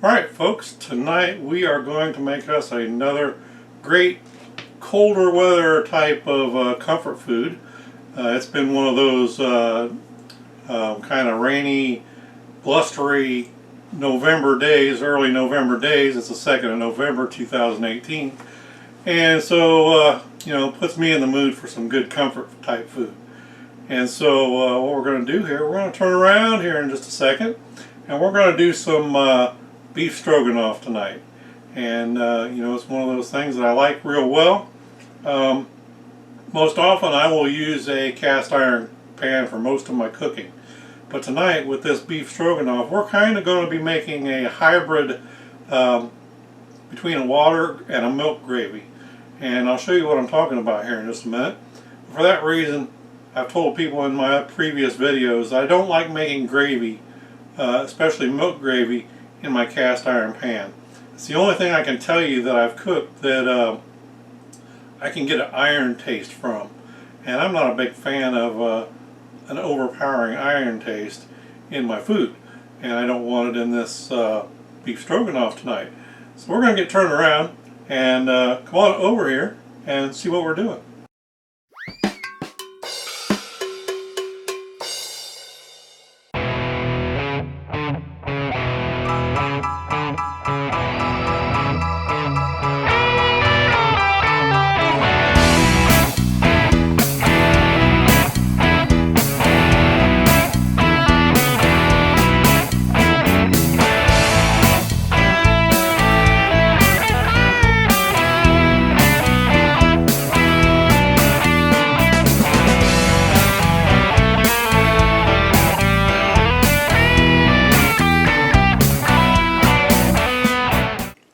Alright folks, tonight we are going to make us another great colder weather type of comfort food. It's been one of those kind of rainy, blustery November days, early November days. It's the 2nd of November 2018. And so, puts me in the mood for some good comfort type food. And so what we're going to do here, we're going to turn around here in just a second, and we're going to do some beef stroganoff tonight. And it's one of those things that I like real well. Most often I will use a cast iron pan for most of my cooking. But tonight with this beef stroganoff, we're kind of going to be making a hybrid between a water and a milk gravy. And I'll show you what I'm talking about here in just a minute. For that reason, I've told people in my previous videos I don't like making gravy, especially milk gravy, in my cast iron pan. It's the only thing I can tell you that I've cooked that I can get an iron taste from. And I'm not a big fan of an overpowering iron taste in my food. And I don't want it in this beef stroganoff tonight. So we're going to get turned around and come on over here and see what we're doing.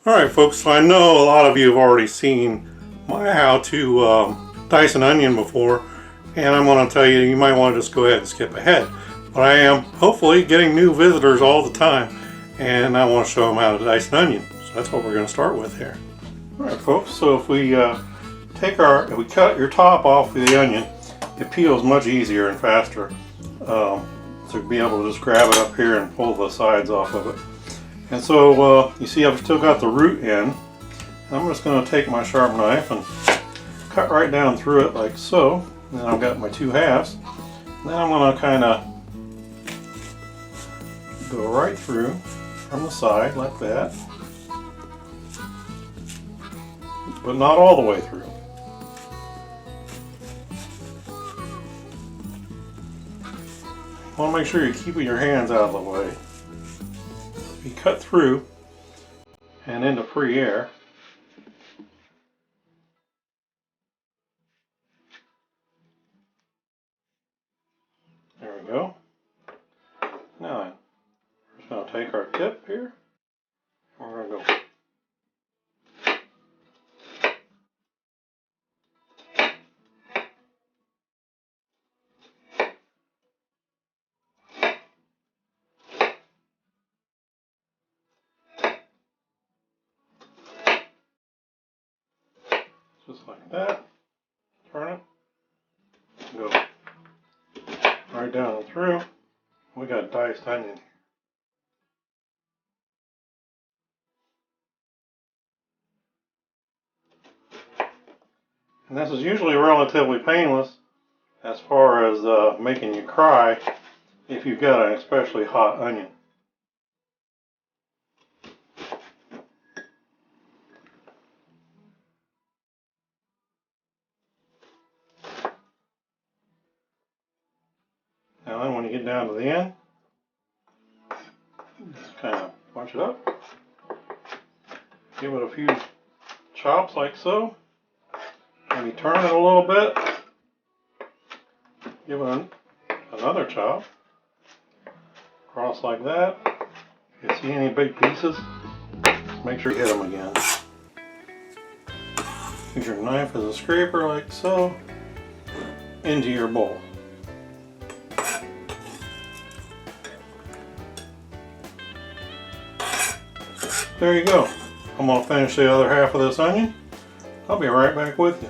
Alright folks, so I know a lot of you have already seen my how to dice an onion before, and I'm going to tell you, you might want to just go ahead and skip ahead. But I am hopefully getting new visitors all the time, and I want to show them how to dice an onion. So that's what we're going to start with here. Alright folks, so if we if we cut your top off of the onion, it peels much easier and faster. So be able to just grab it up here and pull the sides off of it. And so you see I've still got the root in. I'm just going to take my sharp knife and cut right down through it like so. And then I've got my two halves. Now I'm going to kind of go right through from the side like that. But not all the way through. You want to make sure you're keeping your hands out of the way. You cut through and into free air. There we go. Now we're just going to take our tip here. We're going to go. Just like that. Turn it. Go right down and through. We got diced onion here. And this is usually relatively painless as far as making you cry if you've got an especially hot onion. Now then when you get down to the end, just kind of bunch it up, give it a few chops like so, maybe turn it a little bit, give it another chop, cross like that. If you see any big pieces, make sure you hit them again. Use your knife as a scraper like so, into your bowl. There you go. I'm going to finish the other half of this onion. I'll be right back with you.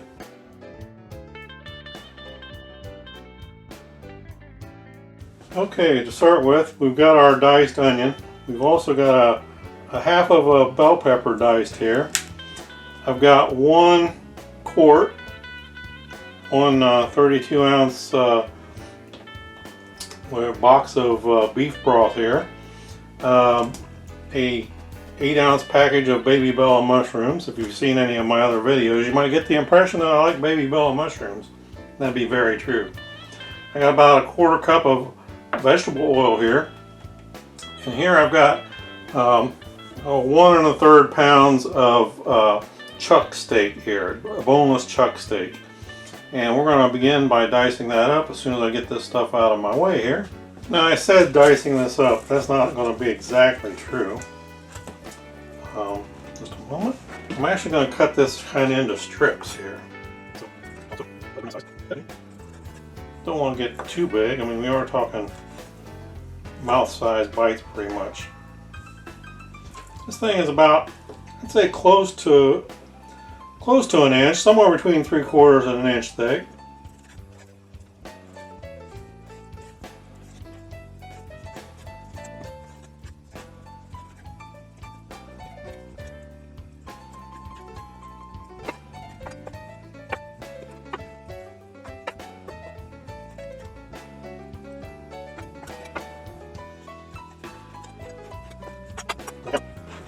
Okay, to start with, we've got our diced onion. We've also got a half of a bell pepper diced here. I've got 1 quart, 32 ounce box of beef broth here, a 8-ounce package of baby bella mushrooms. If you've seen any of my other videos, you might get the impression that I like baby bella mushrooms. That'd be very true. I got about a 1/4 cup of vegetable oil here, and here I've got 1 1/3 pounds of chuck steak here, a boneless chuck steak. And we're going to begin by dicing that up as soon as I get this stuff out of my way here. Now, I said dicing this up. That's not going to be exactly true. Just a moment. I'm actually going to cut this kind of into strips here. Don't want to get too big. I mean, we are talking mouth-sized bites pretty much. This thing is about, I'd say, close to an inch, somewhere between 3/4 and 1 inch thick.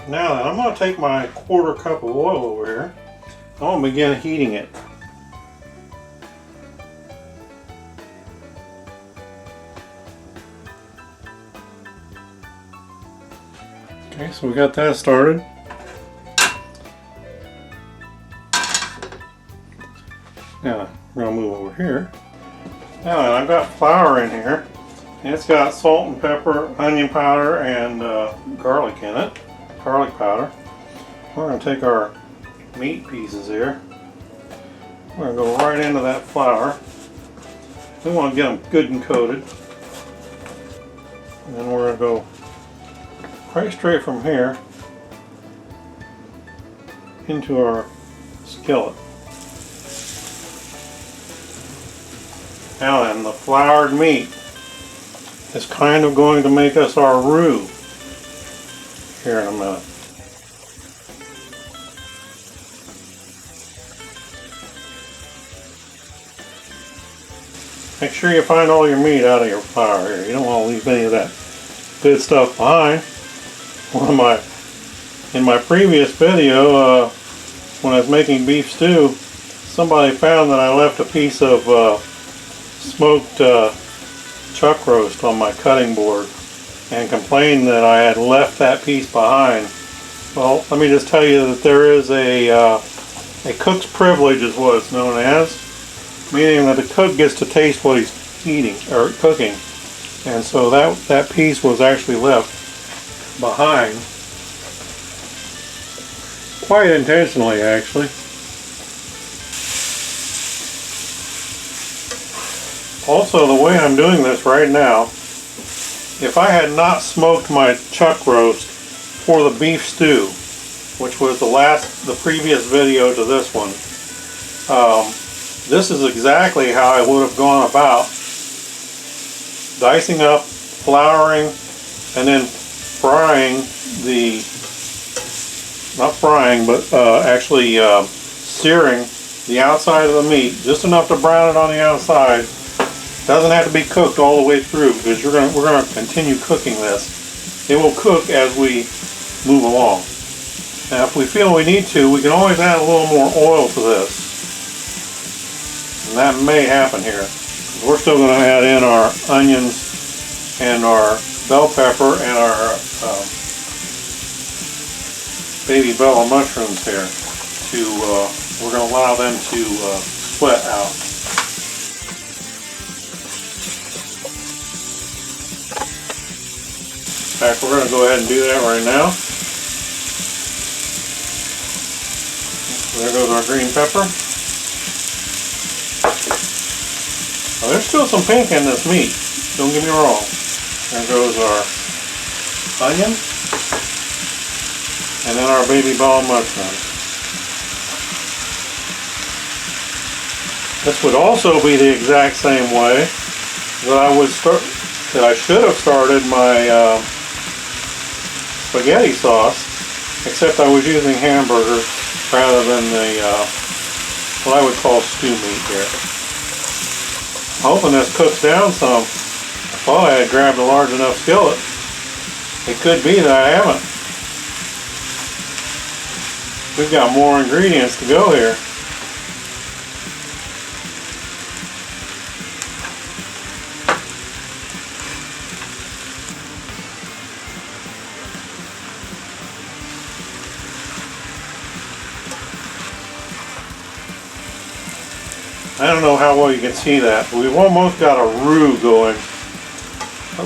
Now then, I'm going to take my 1/4 cup of oil over here. I'm going to begin heating it. Okay, so we got that started. Now, we're going to move over here. Now, I've got flour in here. And it's got salt and pepper, onion powder, and garlic in it. Garlic powder. We're going to take our meat pieces here. We're going to go right into that flour. We want to get them good and coated. And then we're going to go right straight from here into our skillet. Now then, the floured meat is kind of going to make us our roux here in a minute. Make sure you find all your meat out of your flour here. You don't want to leave any of that good stuff behind. In my previous video, when I was making beef stew, somebody found that I left a piece of smoked chuck roast on my cutting board and complained that I had left that piece behind. Well, let me just tell you that there is a cook's privilege, is what it's known as, meaning that the cook gets to taste what he's eating or cooking, and so that piece was actually left behind quite intentionally, actually. Also, the way I'm doing this right now, if I had not smoked my chuck roast for the beef stew, which was the previous video to this one, this is exactly how I would have gone about dicing up, flouring, and then frying actually searing the outside of the meat, just enough to brown it on the outside. Doesn't have to be cooked all the way through, because we're going to continue cooking this. It will cook as we move along. Now, if we feel we need to, we can always add a little more oil to this. And that may happen here. We're still going to add in our onions and our bell pepper and our baby bella mushrooms here. We're going to allow them to sweat out. In fact, we're going to go ahead and do that right now. There goes our green pepper. Now, there's still some pink in this meat, don't get me wrong. There goes our onion, and then our baby bella mushrooms. This would also be the exact same way that I should have started my spaghetti sauce. except I was using hamburger rather than the what I would call stew meat here. I'm hoping this cooks down some. I thought I had grabbed a large enough skillet. It could be that I haven't. We've got more ingredients to go here. I don't know how well you can see that, but we've almost got a roux going,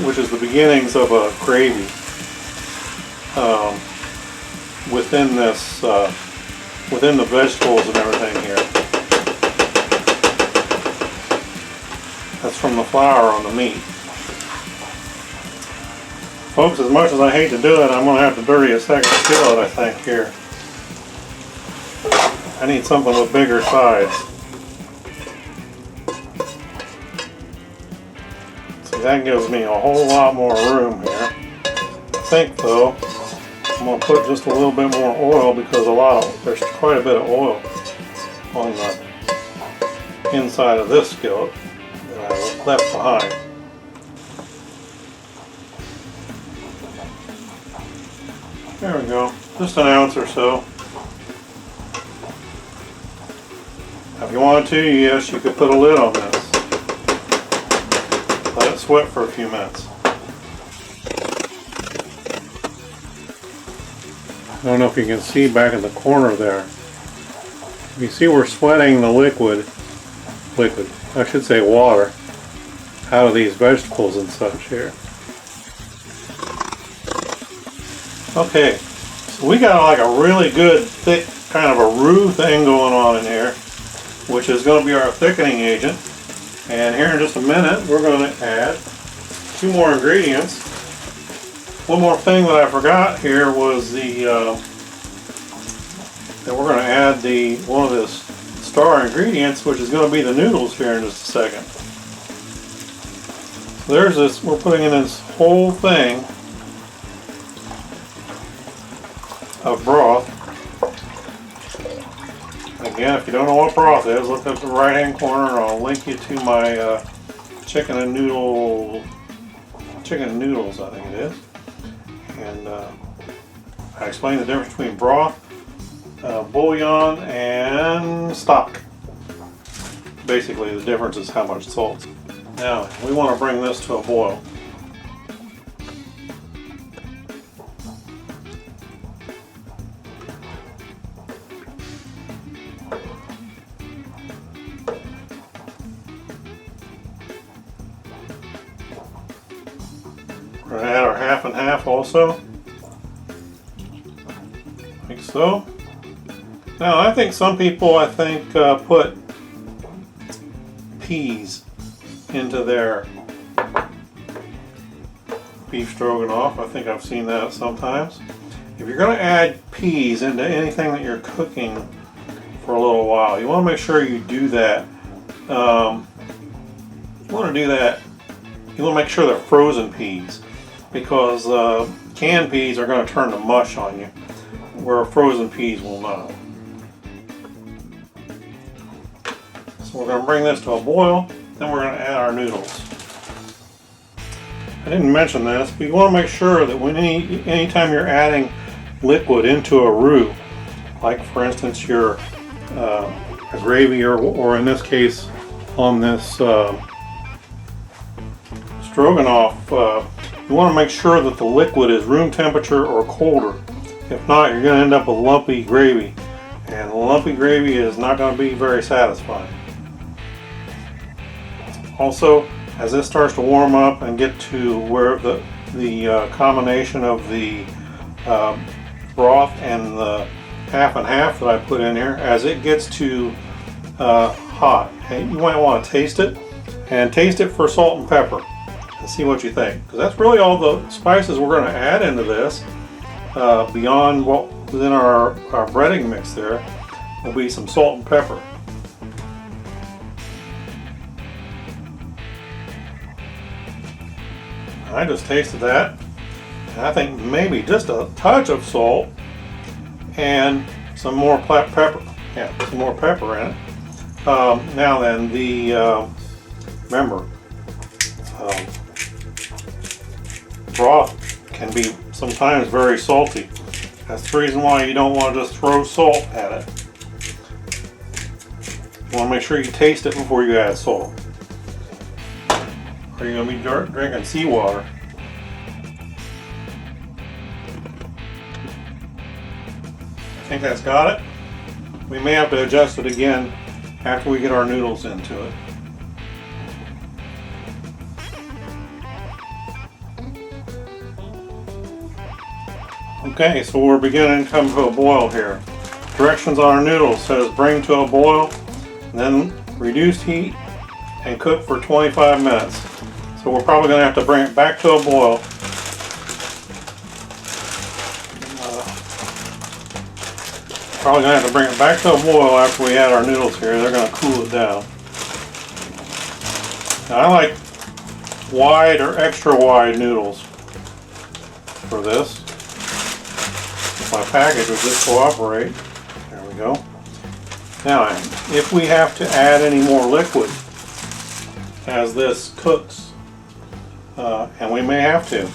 which is the beginnings of a gravy within this, within the vegetables and everything here. That's from the flour on the meat. Folks, as much as I hate to do it, I'm going to have to dirty a second skillet, I think, here. I need something with bigger sides. That gives me a whole lot more room here. I think though, I'm going to put just a little bit more oil because there's quite a bit of oil on the inside of this skillet that I left behind. There we go, just an ounce or so. If you wanted to, yes, you could put a lid on this. Let it sweat for a few minutes. I don't know if you can see back in the corner there. You see we're sweating the liquid, I should say water, out of these vegetables and such here. Okay, so we got like a really good thick kind of a roux thing going on in here, which is going to be our thickening agent. And here in just a minute, we're going to add 2 more ingredients. One more thing that I forgot here was that we're going to add one of the star ingredients, which is going to be the noodles here in just a second. So there's this. We're putting in this whole thing of broth. Again, if you don't know what broth is, look up the right hand corner and I'll link you to my chicken and noodles, I think it is. And I explain the difference between broth, bouillon, and stock. Basically, the difference is how much salt. Now, we want to bring this to a boil. We're going to add our half and half also, like so. Now I think some people, put peas into their beef stroganoff. I think I've seen that sometimes. If you're going to add peas into anything that you're cooking for a little while, you want to make sure you do that. You want to make sure they're frozen peas, because canned peas are going to turn to mush on you, where frozen peas will not. So we're going to bring this to a boil, then we're going to add our noodles. I didn't mention this, but you want to make sure that anytime you're adding liquid into a roux, like for instance your a gravy or in this case on this stroganoff, you want to make sure that the liquid is room temperature or colder. If not, you're going to end up with lumpy gravy, and lumpy gravy is not going to be very satisfying. Also, as this starts to warm up and get to where the combination of the broth and the half and half that I put in here, as it gets to hot, you might want to taste it, and taste it for salt and pepper and see what you think, because that's really all the spices we're going to add into this. Beyond what was in our breading mix there will be some salt and pepper. I just tasted that, and I think maybe just a touch of salt and some more pepper. Yeah, some more pepper in it. Now then, remember, broth can be sometimes very salty. That's the reason why you don't want to just throw salt at it. You want to make sure you taste it before you add salt. Or you're going to be drinking seawater. I think that's got it. We may have to adjust it again after we get our noodles into it. Okay, so we're beginning to come to a boil here. Directions on our noodles says bring to a boil, and then reduce heat and cook for 25 minutes. So we're probably going to have to bring it back to a boil. Probably going to have to bring it back to a boil after we add our noodles here. They're going to cool it down. Now, I like wide or extra wide noodles for this. If my package would just cooperate. There we go. Now, if we have to add any more liquid as this cooks, and we may have to,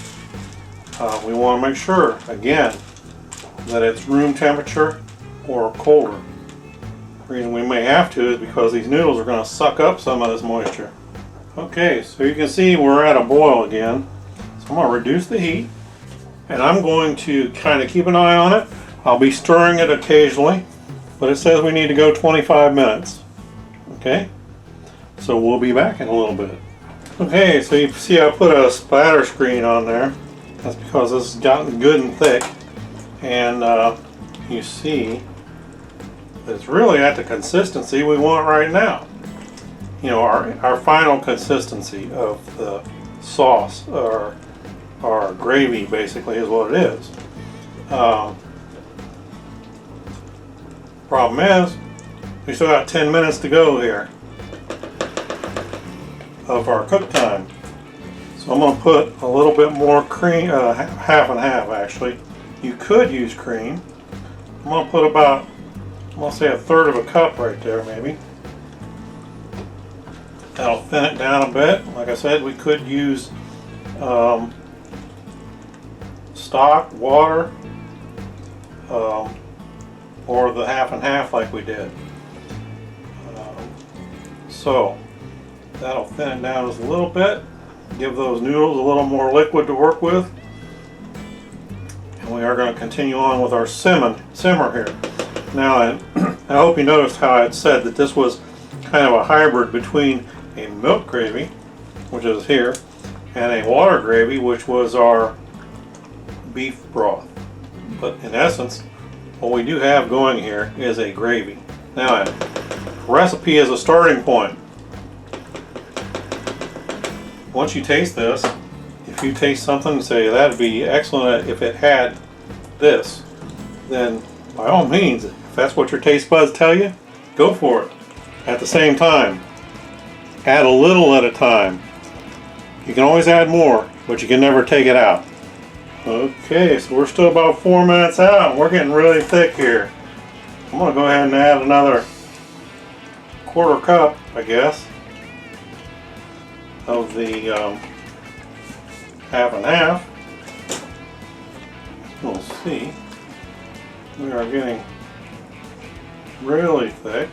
we want to make sure, again, that it's room temperature or colder. The reason we may have to is because these noodles are going to suck up some of this moisture. Okay, so you can see we're at a boil again. So I'm going to reduce the heat, and I'm going to kind of keep an eye on it. I'll be stirring it occasionally, but it says we need to go 25 minutes. Okay, so we'll be back in a little bit. Okay, so you see I put a splatter screen on there. That's because this has gotten good and thick, and you see that it's really at the consistency we want right now. You know, our final consistency of the sauce, or our gravy basically is what it is. Problem is, we still got 10 minutes to go here of our cook time. So I'm going to put a little bit more cream, half and half actually. You could use cream. I'm going to put about, I'm going to say, 1/3 of a cup right there maybe. That'll thin it down a bit. Like I said, we could use stock, water, or the half and half like we did. So that'll thin it down just a little bit, give those noodles a little more liquid to work with, and we are going to continue on with our simmer here. Now, I hope you noticed how I had said that this was kind of a hybrid between a milk gravy, which is here, and a water gravy, which was our beef broth. But in essence, what we do have going here is a gravy. Now, recipe is a starting point. Once you taste this, if you taste something and say that'd be excellent if it had this, then by all means, if that's what your taste buds tell you, go for it. At the same time, add a little at a time. You can always add more, but you can never take it out. Okay, so we're still about 4 minutes out, and we're getting really thick here. I'm going to go ahead and add another 1/4 cup, I guess, of the half and half. We'll see. We are getting really thick.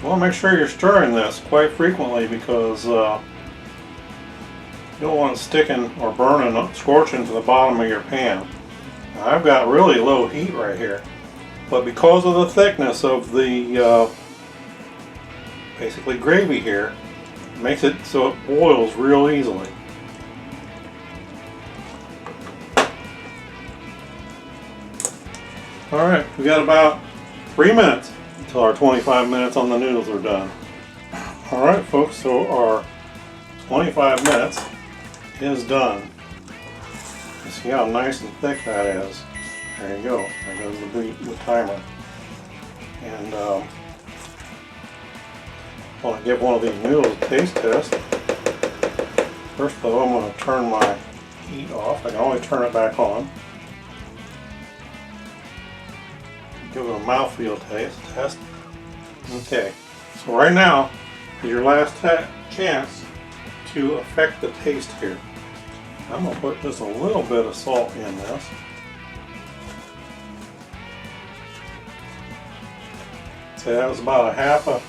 You want to make sure you're stirring this quite frequently, because you don't want it sticking or burning, scorching to the bottom of your pan. Now, I've got really low heat right here, but because of the thickness of the basically gravy here, it makes it so it boils real easily. Alright, we got about 3 minutes until our 25 minutes on the noodles are done. Alright folks, so our 25 minutes is done. You see how nice and thick that is. There you go. There goes the timer. And I want to give one of these noodles a taste test. First of all, I'm going to turn my heat off. I can always turn it back on. give it a mouthfeel test. Okay, so right now is your last chance to affect the taste here. I'm going to put just a little bit of salt in this. So that was about a half a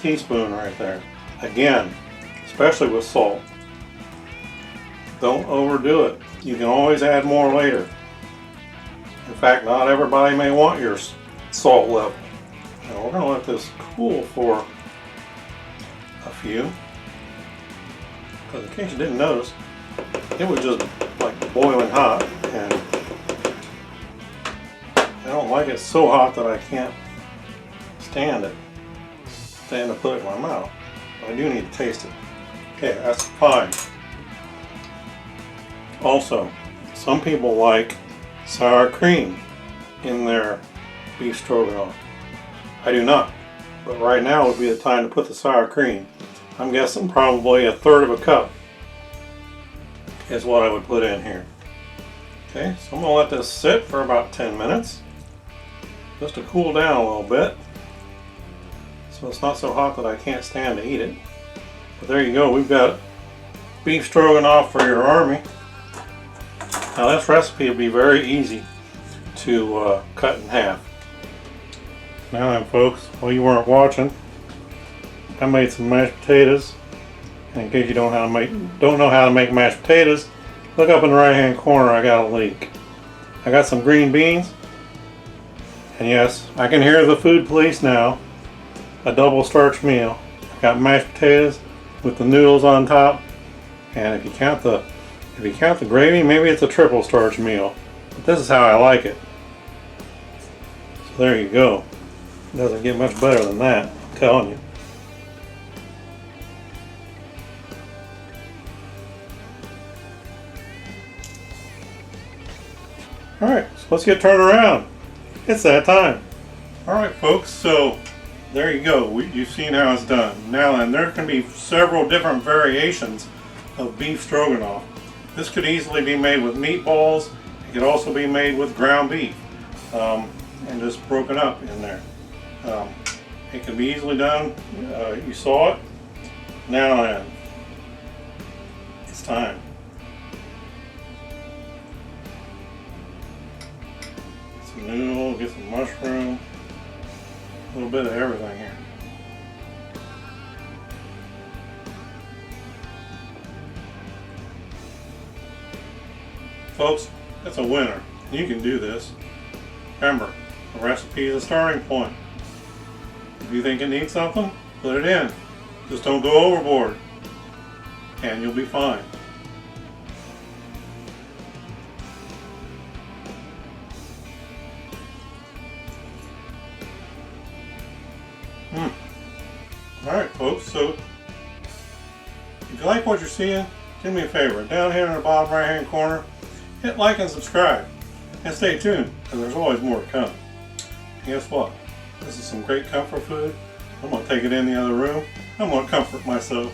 teaspoon right there. Again, especially with salt, don't overdo it. You can always add more later. In fact, not everybody may want your salt level. Now we're going to let this cool for a few. Because in case you didn't notice, it was just like boiling hot, and I don't like it so hot that I can't stand to put it in my mouth. But I do need to taste it. Okay, that's fine. Also, some people like sour cream in their beef stroganoff. I do not, but right now would be the time to put the sour cream. I'm guessing probably a third of a cup is what I would put in here. Okay, so I'm going to let this sit for about 10 minutes just to cool down a little bit so it's not so hot that I can't stand to eat it. But there you go, we've got beef stroganoff for your army. Now this recipe will be very easy to cut in half. Now then folks, while you weren't watching, I made some mashed potatoes. And in case you don't know how to make mashed potatoes, look up in the right hand corner, I got a link. I got some green beans, and yes, I can hear the food police now. A double starch meal. I got mashed potatoes with the noodles on top, and if you count the gravy, maybe it's a triple starch meal. But this is how I like it. So there you go. It doesn't get much better than that, I'm telling you. Alright, so let's get turned around. It's that time. Alright folks, so there you go. You've seen how it's done. Now then, there can be several different variations of beef stroganoff. This could easily be made with meatballs. It could also be made with ground beef and just broken up in there. It can be easily done. You saw it. Now then, it's time. Some noodle, get some mushroom, a little bit of everything here. Folks, that's a winner. You can do this. Remember, the recipe is a starting point. If you think it needs something, put it in. Just don't go overboard, and you'll be fine. Alright folks, so if you like what you're seeing, do me a favor. Down here in the bottom right hand corner, hit like and subscribe. And stay tuned, because there's always more to come. And guess what? This is some great comfort food. I'm going to take it in the other room. I'm going to comfort myself.